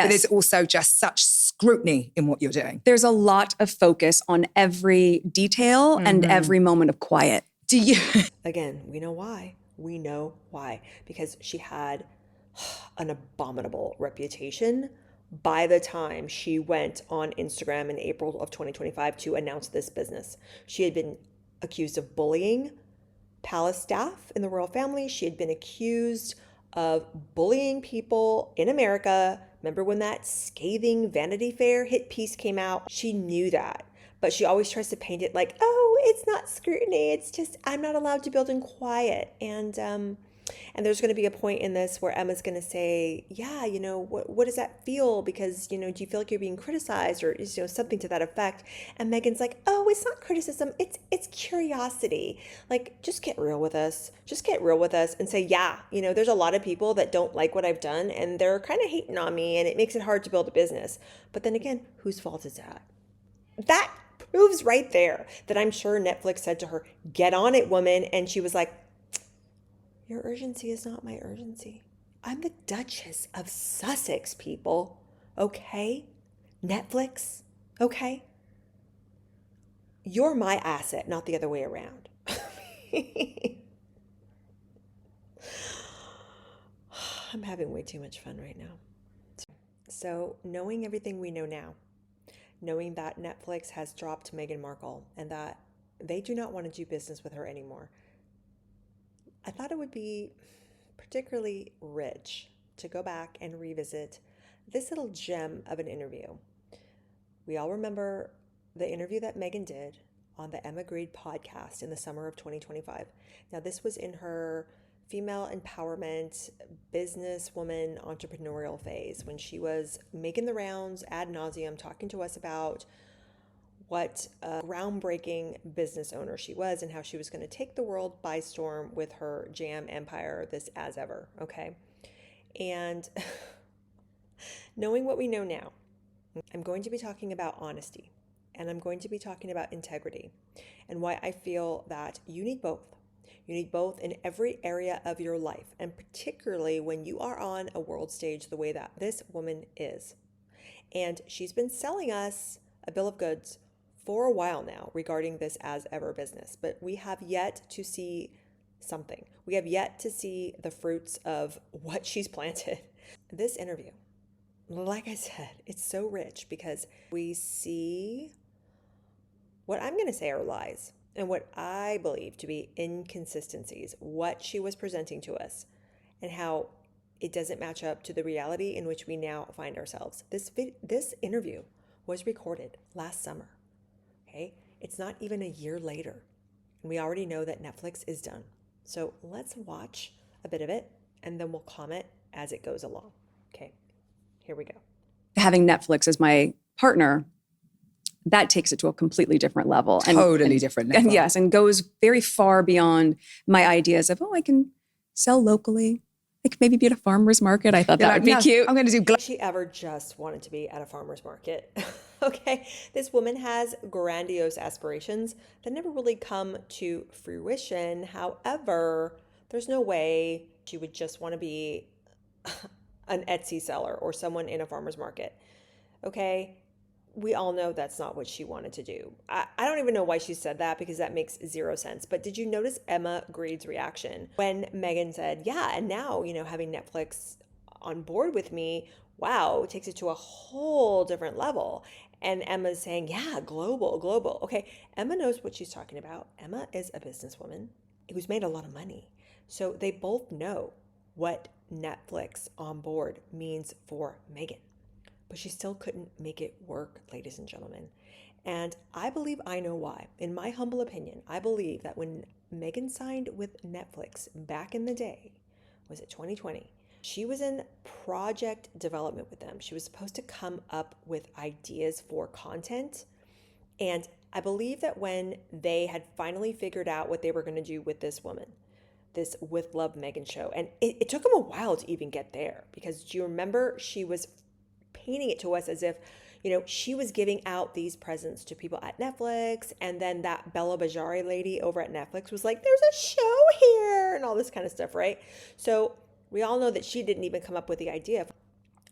But there's also just such scrutiny in what you're doing. There's a lot of focus on every detail and every moment of quiet. Do you? Again, we know why. We know why. Because she had an abominable reputation by the time she went on Instagram in April of 2025 to announce this business. She had been accused of bullying palace staff in the royal family. She had been accused of bullying people in America. Remember when that scathing Vanity Fair hit piece came out? She knew that, but she always tries to paint it like, oh, it's not scrutiny. It's just, I'm not allowed to build in quiet. And there's going to be a point in this where Emma's going to say, yeah, what does that feel? Because, do you feel like you're being criticized or, something to that effect? And Meghan's like, oh, it's not criticism. It's curiosity. Like, just get real with us. Just get real with us and say, yeah, there's a lot of people that don't like what I've done and they're kind of hating on me and it makes it hard to build a business. But then again, whose fault is that? That proves right there that I'm sure Netflix said to her, get on it, woman. And she was like, your urgency is not my urgency. I'm the Duchess of Sussex, people. Okay? Netflix? Okay? You're my asset, not the other way around. I'm having way too much fun right now. So, knowing everything we know now, knowing that Netflix has dropped Meghan Markle and that they do not want to do business with her anymore, I thought it would be particularly rich to go back and revisit this little gem of an interview. We all remember the interview that Meghan did on the Emma Grede podcast in the summer of 2025. Now, this was in her female empowerment, businesswoman, entrepreneurial phase when she was making the rounds ad nauseum, talking to us about what a groundbreaking business owner she was and how she was going to take the world by storm with her jam empire, this as ever, okay? And knowing what we know now, I'm going to be talking about honesty and I'm going to be talking about integrity and why I feel that you need both. You need both in every area of your life, and particularly when you are on a world stage the way that this woman is. And she's been selling us a bill of goods for a while now regarding this as ever business, but we have yet to see something. We have yet to see the fruits of what she's planted. This interview, like I said, it's so rich because we see what I'm going to say are lies and what I believe to be inconsistencies, what she was presenting to us and how it doesn't match up to the reality in which we now find ourselves. This interview was recorded last summer. Okay? It's not even a year later. And we already know that Netflix is done. So let's watch a bit of it and then we'll comment as it goes along. Okay, here we go. Having Netflix as my partner, that takes it to a completely different level. Totally different level. And yes, and goes very far beyond my ideas of, I can sell locally. I could maybe be at a farmer's market. I thought that would be cute. I'm going to do... She ever just wanted to be at a farmer's market. Okay, this woman has grandiose aspirations that never really come to fruition. However, there's no way she would just want to be an Etsy seller or someone in a farmer's market. Okay, we all know that's not what she wanted to do. I don't even know why she said that because that makes zero sense. But did you notice Emma Grede's reaction when Meghan said, yeah, and now, having Netflix on board with me, wow, it takes it to a whole different level. And Emma's saying, yeah, global. Okay, Emma knows what she's talking about. Emma is a businesswoman who's made a lot of money. So they both know what Netflix on board means for Meghan. But she still couldn't make it work, ladies and gentlemen. And I believe I know why. In my humble opinion, I believe that when Meghan signed with Netflix back in the day, was it 2020? She was in project development with them. She was supposed to come up with ideas for content. And I believe that when they had finally figured out what they were going to do with this woman, this With Love Meghan show, and it took them a while to even get there, because do you remember she was painting it to us as if, she was giving out these presents to people at Netflix, and then that Bella Bajari lady over at Netflix was like, there's a show here, and all this kind of stuff, right? So we all know that she didn't even come up with the idea.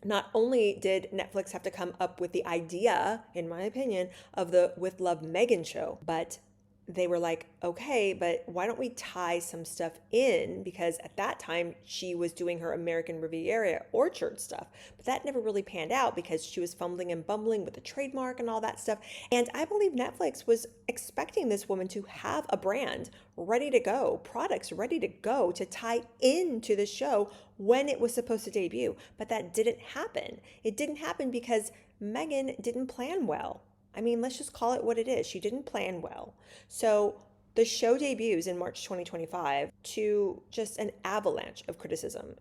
not only did Netflix have to come up with the idea, in my opinion, of the With Love Meghan show, but they were like, okay, but why don't we tie some stuff in? Because at that time she was doing her American Riviera orchard stuff, but that never really panned out because she was fumbling and bumbling with the trademark and all that stuff. And I believe Netflix was expecting this woman to have a brand ready to go, products ready to go to tie into the show when it was supposed to debut. But that didn't happen. It didn't happen because Meghan didn't plan well. I mean, let's just call it what it is. She didn't plan well. So the show debuts in March 2025 to just an avalanche of criticism.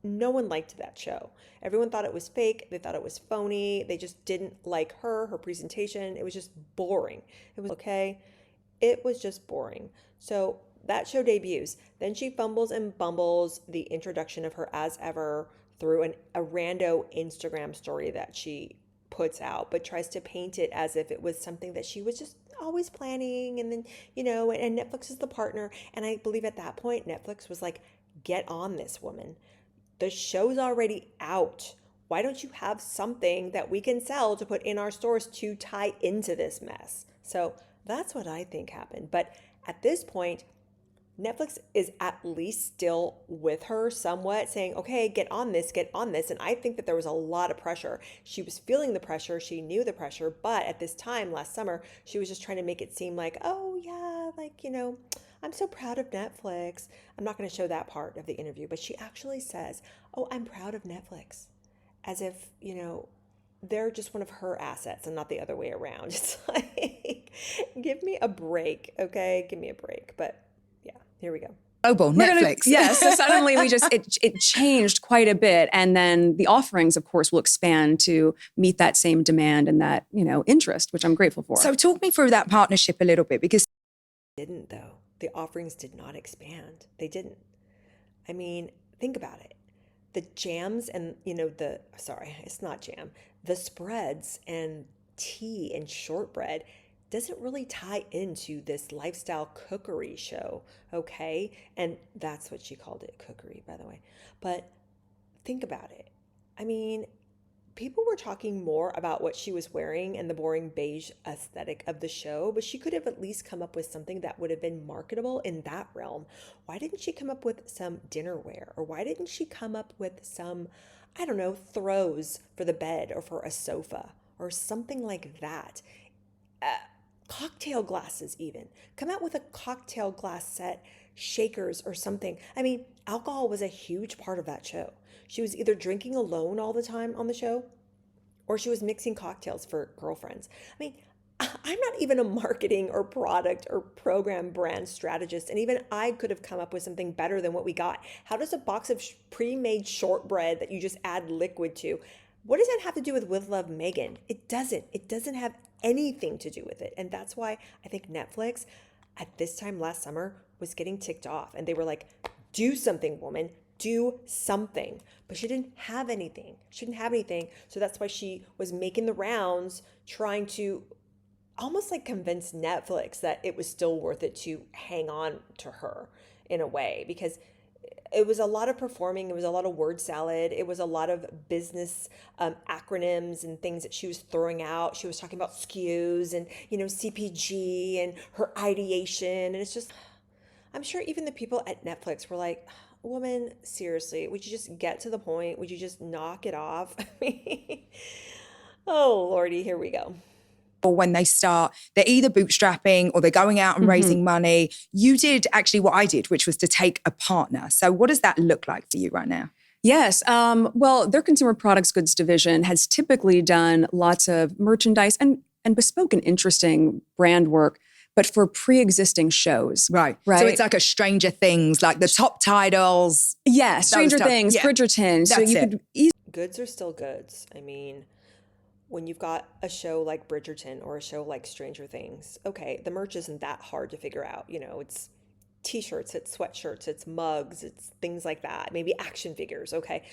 No one liked that show. Everyone thought it was fake. They thought it was phony. They just didn't like her presentation. It was just boring. It was okay. It was just boring. So that show debuts. Then she fumbles and bumbles the introduction of her as ever through a rando Instagram story that she puts out, but tries to paint it as if it was something that she was just always planning. And then, and Netflix is the partner. And I believe at that point, Netflix was like, get on this, woman. The show's already out. Why don't you have something that we can sell to put in our stores to tie into this mess? So that's what I think happened. But at this point, Netflix is at least still with her somewhat, saying, okay, get on this, get on this. And I think that there was a lot of pressure. She was feeling the pressure. She knew the pressure. But at this time last summer, she was just trying to make it seem like, oh, yeah, I'm so proud of Netflix. I'm not going to show that part of the interview, but she actually says, oh, I'm proud of Netflix. As if, they're just one of her assets and not the other way around. It's like, give me a break, okay? Give me a break. But here we go. Global Netflix. So suddenly it changed quite a bit. And then the offerings, of course, will expand to meet that same demand and that, interest, which I'm grateful for. So talk me through that partnership a little bit, because didn't though. The offerings did not expand. They didn't. I mean, think about it. The jams and, it's not jam. The spreads and tea and shortbread doesn't really tie into this lifestyle cookery show, okay? And that's what she called it, cookery, by the way. But think about it. I mean, people were talking more about what she was wearing and the boring beige aesthetic of the show, but she could have at least come up with something that would have been marketable in that realm. Why didn't she come up with some dinnerware? Or why didn't she come up with some, throws for the bed or for a sofa or something like that? Cocktail glasses even. Come out with a cocktail glass set, shakers or something. I mean, alcohol was a huge part of that show. She was either drinking alone all the time on the show or she was mixing cocktails for girlfriends. I mean, I'm not even a marketing or product or program brand strategist, and even I could have come up with something better than what we got. How does a box of pre-made shortbread that you just add liquid to, what does that have to do with Love Meghan? It doesn't. It doesn't have anything to do with it. And that's why I think Netflix at this time last summer was getting ticked off. And they were like, do something, woman, do something. But she didn't have anything. So that's why she was making the rounds, trying to almost like convince Netflix that it was still worth it to hang on to her in a way, because it was a lot of performing. It was a lot of word salad. It was a lot of business acronyms and things that she was throwing out. She was talking about SKUs and, CPG and her ideation. And it's just, I'm sure even the people at Netflix were like, woman, seriously, would you just get to the point? Would you just knock it off? I mean, oh, Lordy, here we go. Or when they're either bootstrapping or they're going out and raising money. You did actually what I did, which was to take a partner. So what does that look like for you right now? Yes. Well, their consumer products goods division has typically done lots of merchandise and bespoke and interesting brand work, but for pre-existing shows. Right. So it's like a Stranger Things, like the top titles. Yeah, Stranger Things, Bridgerton. So you could goods are still goods. I mean, when you've got a show like Bridgerton or a show like Stranger Things, okay, the merch isn't that hard to figure out. It's t-shirts, it's sweatshirts, it's mugs, it's things like that. Maybe action figures, okay.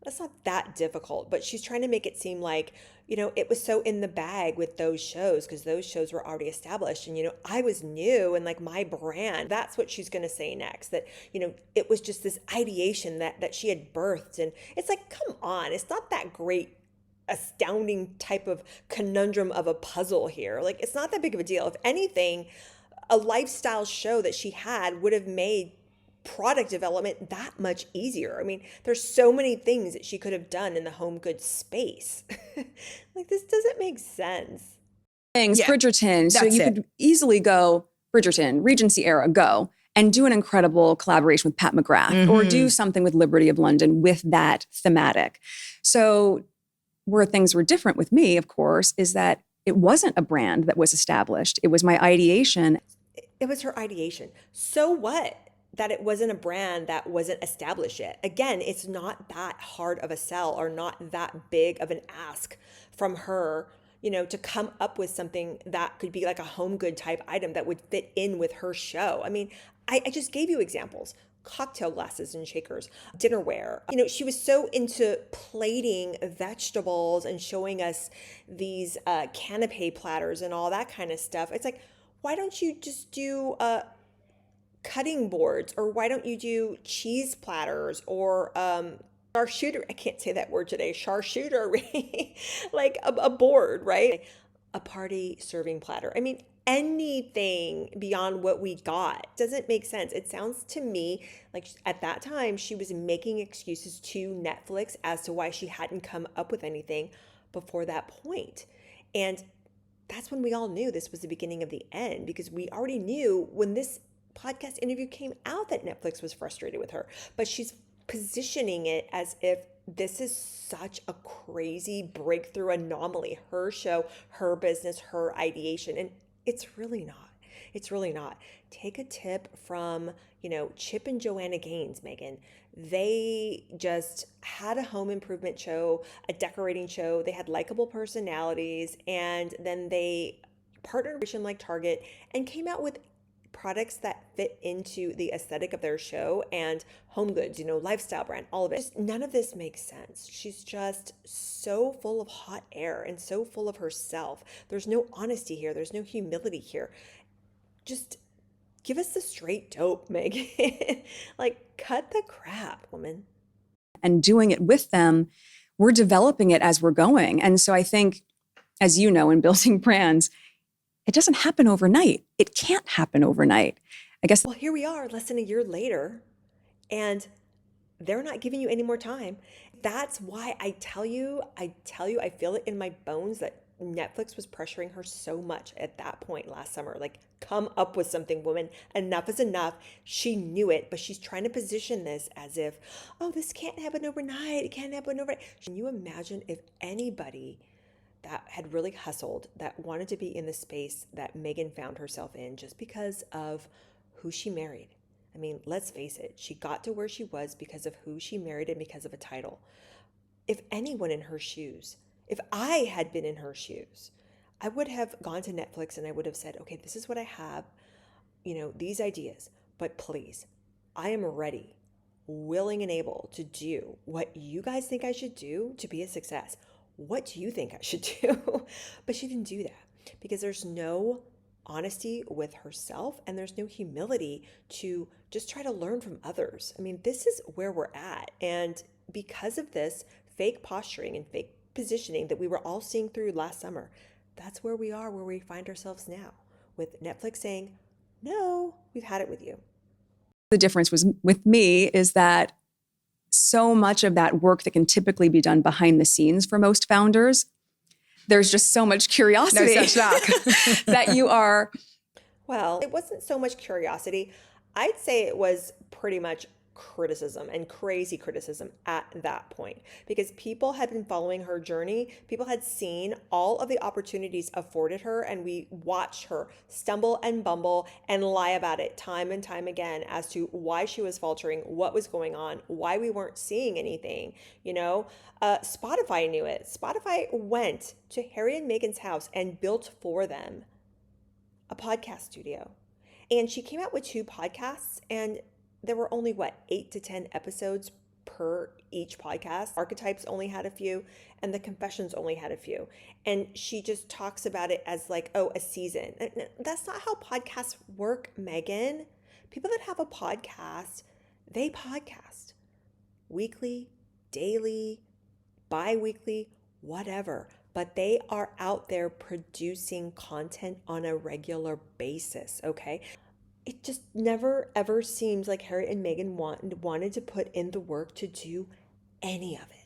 That's not that difficult, but she's trying to make it seem like, it was so in the bag with those shows because those shows were already established. And, I was new and like my brand, that's what she's going to say next. That, it was just this ideation that she had birthed. And it's like, come on, it's not that great, astounding type of conundrum of a puzzle here. Like, it's not that big of a deal. If anything, a lifestyle show that she had would have made product development that much easier. I mean, there's so many things that she could have done in the home goods space. Like, this doesn't make sense. Things, Yeah, Bridgerton. So that's you it. could easily go Bridgerton, Regency era, go and do an incredible collaboration with Pat McGrath or do something with Liberty of London with that thematic. So where things were different with me, of course, is that it wasn't a brand that was established. It was my ideation. It was her ideation. So what that it wasn't a brand that wasn't established yet? Again, it's not that hard of a sell or not that big of an ask from her, to come up with something that could be like a home good type item that would fit in with her show. I mean, I just gave you examples. Cocktail glasses and shakers, dinnerware. She was so into plating vegetables and showing us these canapé platters and all that kind of stuff. It's like, why don't you just do cutting boards, or why don't you do cheese platters or charcuterie? I can't say that word today. Charcuterie, like a board, right? A party serving platter. I mean, anything beyond what we got doesn't make sense. It sounds to me like at that time she was making excuses to Netflix as to why she hadn't come up with anything before that point. And that's when we all knew this was the beginning of the end, because we already knew when this podcast interview came out that Netflix was frustrated with her. But she's positioning it as if this is such a crazy breakthrough anomaly, her show, her business, her ideation. And it's really not. It's really not. Take a tip from, Chip and Joanna Gaines, Meghan. They just had a home improvement show, a decorating show. They had likable personalities, and then they partnered with like Target and came out with products that fit into the aesthetic of their show and home goods, lifestyle brand, all of it. Just none of this makes sense. She's just so full of hot air and so full of herself. There's no honesty here. There's no humility here. Just give us the straight dope, Meghan. Like, cut the crap, woman. And doing it with them, we're developing it as we're going. And so I think, as you know, in building brands, it doesn't happen overnight. It can't happen overnight. I guess. Well, here we are less than a year later, and they're not giving you any more time. That's why I tell you, I feel it in my bones that Netflix was pressuring her so much at that point last summer. Like, come up with something, woman. Enough is enough. She knew it, but she's trying to position this as if, oh, this can't happen overnight. It can't happen overnight. Can you imagine if anybody that had really hustled, that wanted to be in the space that Meghan found herself in just because of who she married? I mean, let's face it, she got to where she was because of who she married and because of a title. If anyone in her shoes, if I had been in her shoes, I would have gone to Netflix and I would have said, okay, this is what I have, these ideas, but please, I am ready, willing and able to do what you guys think I should do to be a success. What do you think I should do? But she didn't do that because there's no honesty with herself and there's no humility to just try to learn from others. I mean, this is where we're at. And because of this fake posturing and fake positioning that we were all seeing through last summer, that's where we are, where we find ourselves now, with Netflix saying, no, we've had it with you. The difference was with me is that so much of that work that can typically be done behind the scenes for most founders, there's just so much curiosity No such luck. that you are. Well, it wasn't so much curiosity. I'd say it was pretty much criticism, and crazy criticism at that point, because people had been following her journey. People had seen all of the opportunities afforded her, and we watched her stumble and bumble and lie about it time and time again as to why she was faltering, what was going on, why we weren't seeing anything. Spotify knew it. Spotify went to Harry and Meghan's house and built for them a podcast studio, and she came out with 2 podcasts, and there were only 8 to 10 episodes per each podcast. Archetypes only had a few, and the confessions only had a few. And she just talks about it as like, oh, a season. That's not how podcasts work, Meghan. People that have a podcast, they podcast weekly, daily, bi-weekly, whatever. But they are out there producing content on a regular basis, okay? It just never ever seems like Harry and Meghan wanted to put in the work to do any of it.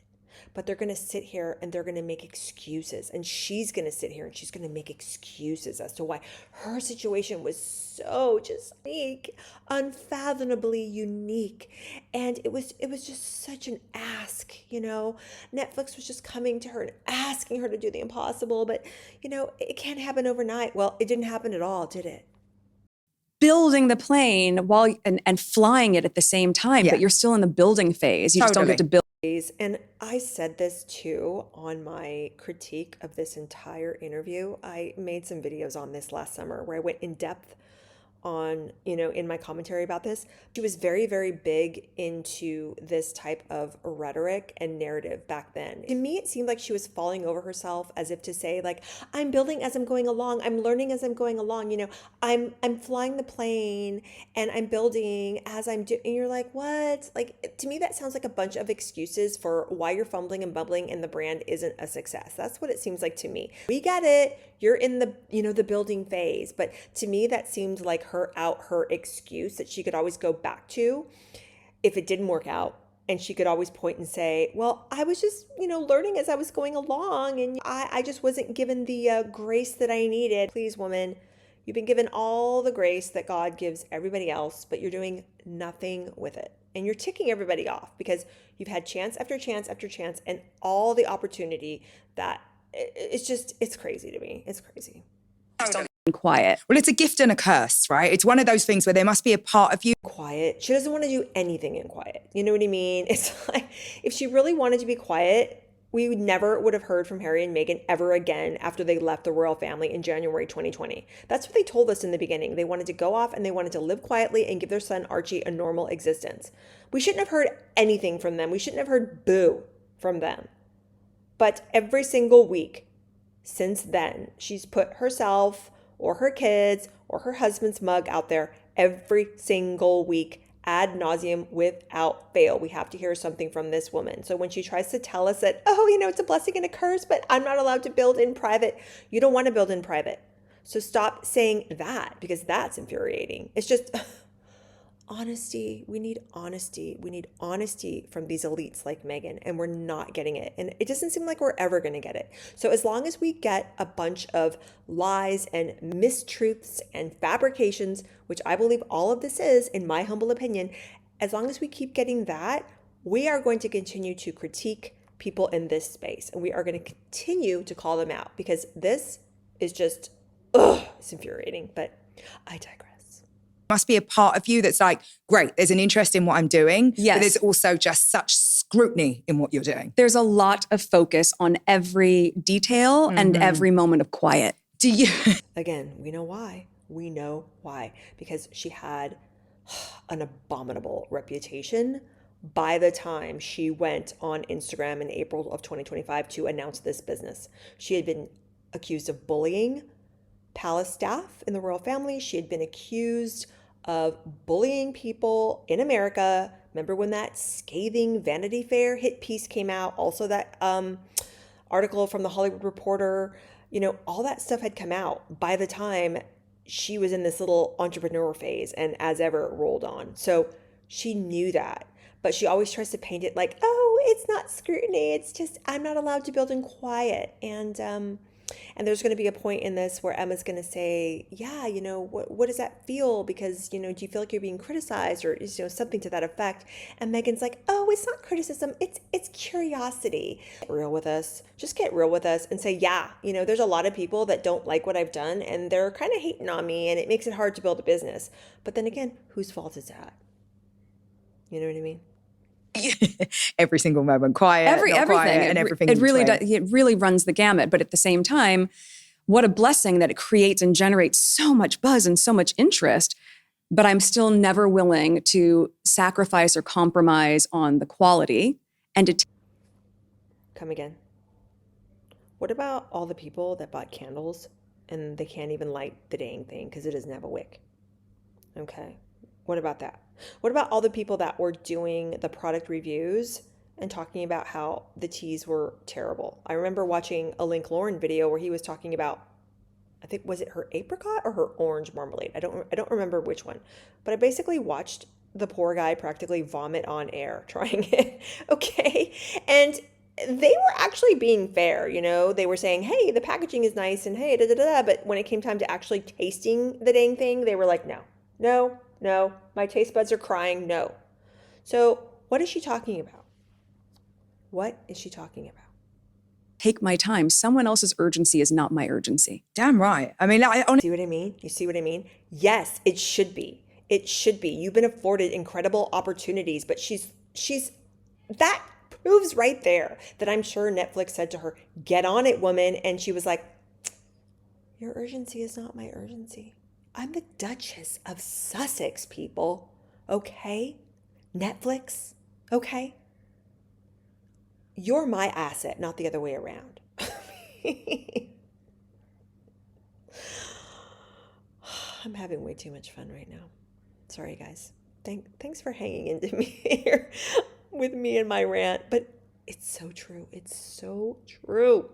But they're going to sit here and they're going to make excuses. And she's going to sit here and she's going to make excuses as to why her situation was so just unique, unfathomably unique. And it was just such an ask, you know. Netflix was just coming to her and asking her to do the impossible. But, you know, it can't happen overnight. Well, it didn't happen at all, did it? Building the plane while and flying it at the same time, but you're still in the building phase. You just don't get to build. And I said this too on my critique of this entire interview. I made some videos on this last summer where I went in depth on, you know, in my commentary about this. She was very, very big into this type of rhetoric and narrative back then. To me, it seemed like she was falling over herself, as if to say, like, I'm building as I'm going along. I'm learning as I'm going along. You know, I'm flying the plane and I'm building as I'm doing. And you're like, what? Like, to me, that sounds like a bunch of excuses for why you're fumbling and bumbling and the brand isn't a success. That's what it seems like to me. We get it. You're in the, you know, the building phase. But to me, that seemed like her excuse that she could always go back to if it didn't work out. And she could always point and say, well, I was just, you know, learning as I was going along. And I just wasn't given the grace that I needed. Please, woman, you've been given all the grace that God gives everybody else, but you're doing nothing with it. And you're ticking everybody off because you've had chance after chance after chance and all the opportunity that it's crazy to me. It's crazy. Quiet. Well, it's a gift and a curse, right? It's one of those things where there must be a part of you. Quiet. She doesn't want to do anything in quiet. You know what I mean? It's like, if she really wanted to be quiet, we would have heard from Harry and Meghan ever again after they left the royal family in January 2020. That's what they told us in the beginning. They wanted to go off and they wanted to live quietly and give their son Archie a normal existence. We shouldn't have heard anything from them. We shouldn't have heard boo from them. But every single week since then, she's put herself or her kids or her husband's mug out there every single week, ad nauseum, without fail. We have to hear something from this woman. So when she tries to tell us that, oh, you know, it's a blessing and a curse, but I'm not allowed to build in private, you don't want to build in private. So stop saying that, because that's infuriating. It's just honesty. We need honesty. We need honesty from these elites like Meghan, and we're not getting it. And it doesn't seem like we're ever going to get it. So as long as we get a bunch of lies and mistruths and fabrications, which I believe all of this is, in my humble opinion, as long as we keep getting that, we are going to continue to critique people in this space. And we are going to continue to call them out, because this is just, it's infuriating. But I digress. Must be a part of you that's like, great, there's an interest in what I'm doing. Yes. But there's also just such scrutiny in what you're doing. There's a lot of focus on every detail and every moment of quiet. Do you? Again, we know why. We know why. Because she had an abominable reputation by the time she went on Instagram in April of 2025 to announce this business. She had been accused of bullying palace staff in the royal family. She had been accused of bullying people in America. Remember when that scathing Vanity Fair hit piece came out? Also that article from the Hollywood Reporter, you know, all that stuff had come out by the time she was in this little entrepreneur phase, and as ever rolled on. So she knew that, but she always tries to paint it like, oh, it's not scrutiny. It's just, I'm not allowed to build in quiet. And there's going to be a point in this where Emma's going to say, yeah, you know, what does that feel? Because, you know, do you feel like you're being criticized, or, you know, something to that effect? And Meghan's like, oh, it's not criticism. It's curiosity. Get real with us. Just get real with us and say, yeah, you know, there's a lot of people that don't like what I've done and they're kind of hating on me and it makes it hard to build a business. But then again, whose fault is that? You know what I mean? Every single moment, quiet, everything, quiet, and everything. It really does. It really runs the gamut. But at the same time, what a blessing that it creates and generates so much buzz and so much interest. but I'm still never willing to sacrifice or compromise on the quality and to Come again. What about all the people that bought candles and they can't even light the dang thing because it doesn't have a wick? Okay. What about that? What about all the people that were doing the product reviews and talking about how the teas were terrible? I remember watching a Link Lauren video where he was talking about, I think, was it her apricot or her orange marmalade? I don't remember which one. But I basically watched the poor guy practically vomit on air trying it. Okay. And they were actually being fair, you know. They were saying, hey, the packaging is nice and hey, da da da. But when it came time to actually tasting the dang thing, they were like, no, my taste buds are crying, no. So what is she talking about? What is she talking about? take my time. Someone else's urgency is not my urgency. Damn right. I mean, I honestly. See what I mean? You see what I mean? Yes, it should be. It should be. You've been afforded incredible opportunities, but she's that proves right there that I'm sure Netflix said to her, get on it, woman. And she was like, your urgency is not my urgency. I'm the Duchess of Sussex, people. Okay? Netflix? Okay? You're my asset, not the other way around. I'm having way too much fun right now. Sorry, guys. Thanks for hanging into me here with me and my rant. But it's so true. It's so true.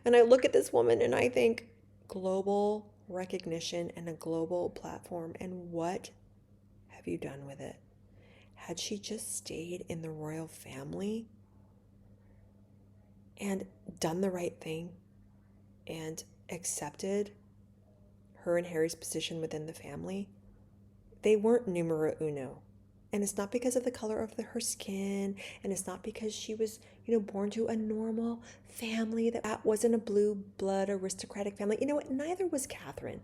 And I look at this woman and I think global recognition and a global platform. And what have you done with it? Had she just stayed in the royal family and done the right thing and accepted her and Harry's position within the family, they weren't numero uno. And it's not because of the color of her skin, and it's not because she was, born to a normal family that wasn't a blue blood aristocratic family. You know what? Neither was Catherine.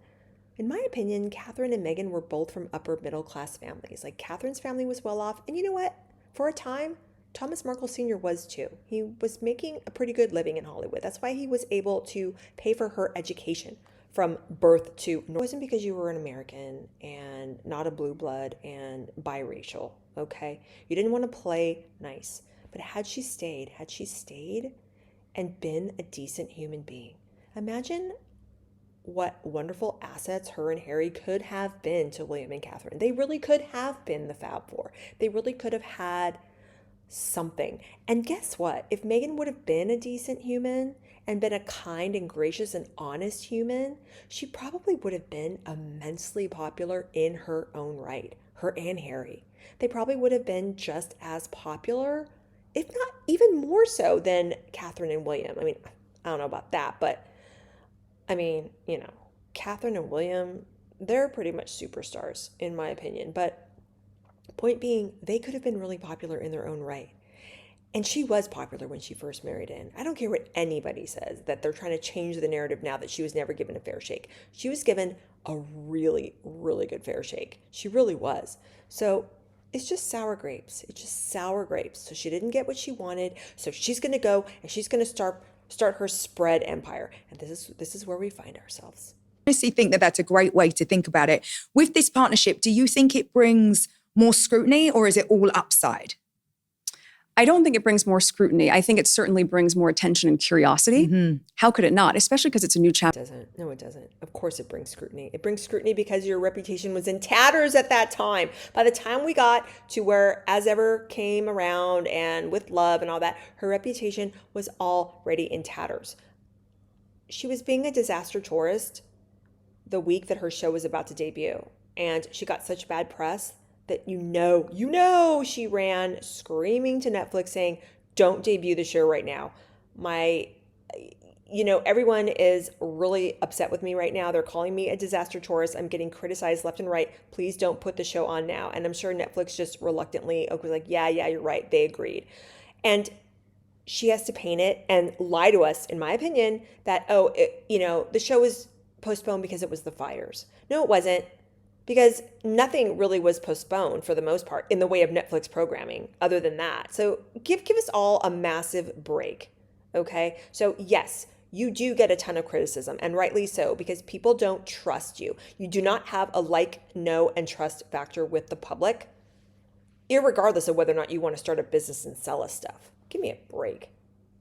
In my opinion, Catherine and Meghan were both from upper middle class families. Like, Catherine's family was well off, and you know what? For a time, Thomas Markle Sr. was too. He was making a pretty good living in Hollywood. That's why he was able to pay for her education from birth to. It wasn't because you were an American and not a blue blood and biracial, okay? You didn't want to play nice. But had she stayed and been a decent human being, imagine what wonderful assets her and Harry could have been to William and Catherine. They really could have been the Fab Four. They really could have had something. And guess what? If Meghan would have been a decent human and been a kind and gracious and honest human, she probably would have been immensely popular in her own right. Her and Harry. They probably would have been just as popular, if not even more so than Catherine and William. I mean, I don't know about that, but I mean, Catherine and William, they're pretty much superstars in my opinion. But point being, they could have been really popular in their own right. And she was popular when she first married in. I don't care what anybody says, that they're trying to change the narrative now that she was never given a fair shake. She was given a really, really good fair shake. She really was. So it's just sour grapes. It's just sour grapes. So she didn't get what she wanted. So she's going to go and she's going to start her spread empire. And this is where we find ourselves. I honestly think that that's a great way to think about it. With this partnership, do you think it brings more scrutiny or is it all upside? I don't think it brings more scrutiny. I think it certainly brings more attention and curiosity. Mm-hmm. How could it not? Especially because it's a new chapter. It doesn't. No, it doesn't. Of course it brings scrutiny. It brings scrutiny because your reputation was in tatters at that time. By the time we got to where As Ever came around and With Love and all that, her reputation was already in tatters. She was being a disaster tourist the week that her show was about to debut. And she got such bad press that she ran screaming to Netflix saying, don't debut the show right now. Everyone is really upset with me right now. They're calling me a disaster tourist. I'm getting criticized left and right. Please don't put the show on now. And I'm sure Netflix just reluctantly was like, yeah, you're right. They agreed. And she has to paint it and lie to us, in my opinion, that, the show was postponed because it was the fires. No, it wasn't. Because nothing really was postponed for the most part in the way of Netflix programming other than that. So give us all a massive break, okay? So yes, you do get a ton of criticism, and rightly so, because people don't trust you. You do not have a like, know, and trust factor with the public, irregardless of whether or not you want to start a business and sell us stuff. Give me a break.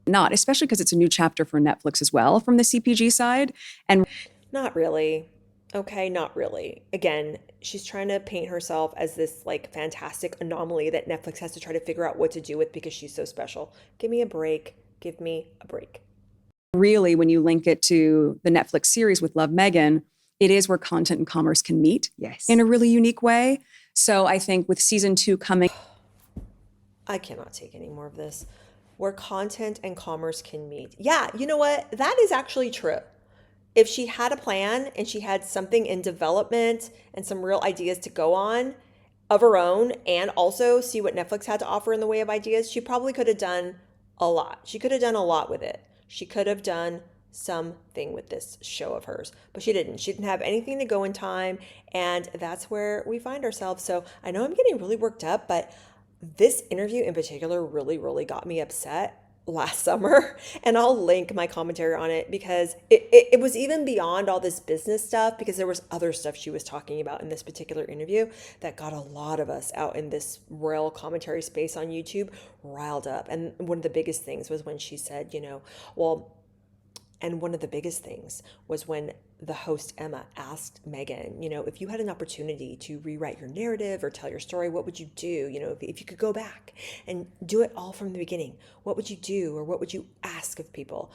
Not, especially because it's a new chapter for Netflix as well from the CPG side. And Not really. Okay, not really. Again, she's trying to paint herself as this like fantastic anomaly that Netflix has to try to figure out what to do with because she's so special. Give me a break. Give me a break. really, when you link it to the Netflix series with Love Meghan, it is where content and commerce can meet in a really unique way. So I think with season 2 coming, I cannot take any more of this. Where content and commerce can meet. Yeah, you know what? That is actually true. If she had a plan and she had something in development and some real ideas to go on of her own, and also see what Netflix had to offer in the way of ideas, she probably could have done a lot. She could have done a lot with it. She could have done something with this show of hers, but she didn't. She didn't have anything to go in time, and that's where we find ourselves. So I know I'm getting really worked up, but this interview in particular really, really got me upset last summer, and I'll link my commentary on it because it was even beyond all this business stuff, because there was other stuff she was talking about in this particular interview that got a lot of us out in this royal commentary space on YouTube riled up. And one of the biggest things was when she said, and one of the biggest things was when the host, Emma, asked Meghan, if you had an opportunity to rewrite your narrative or tell your story, what would you do? If you could go back and do it all from the beginning, what would you do, or what would you ask of people?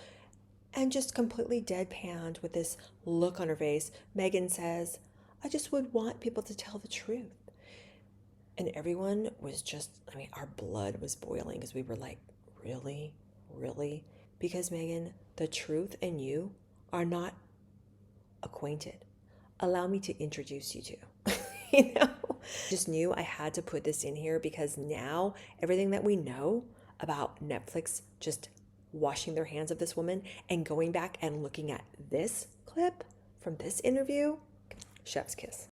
And just completely deadpanned with this look on her face, Meghan says, I just would want people to tell the truth. And everyone was just, our blood was boiling because we were like, really? Really? Because Meghan, the truth and you are not acquainted. Allow me to introduce you to. Just knew I had to put this in here because now everything that we know about Netflix just washing their hands of this woman and going back and looking at this clip from this interview, chef's kiss.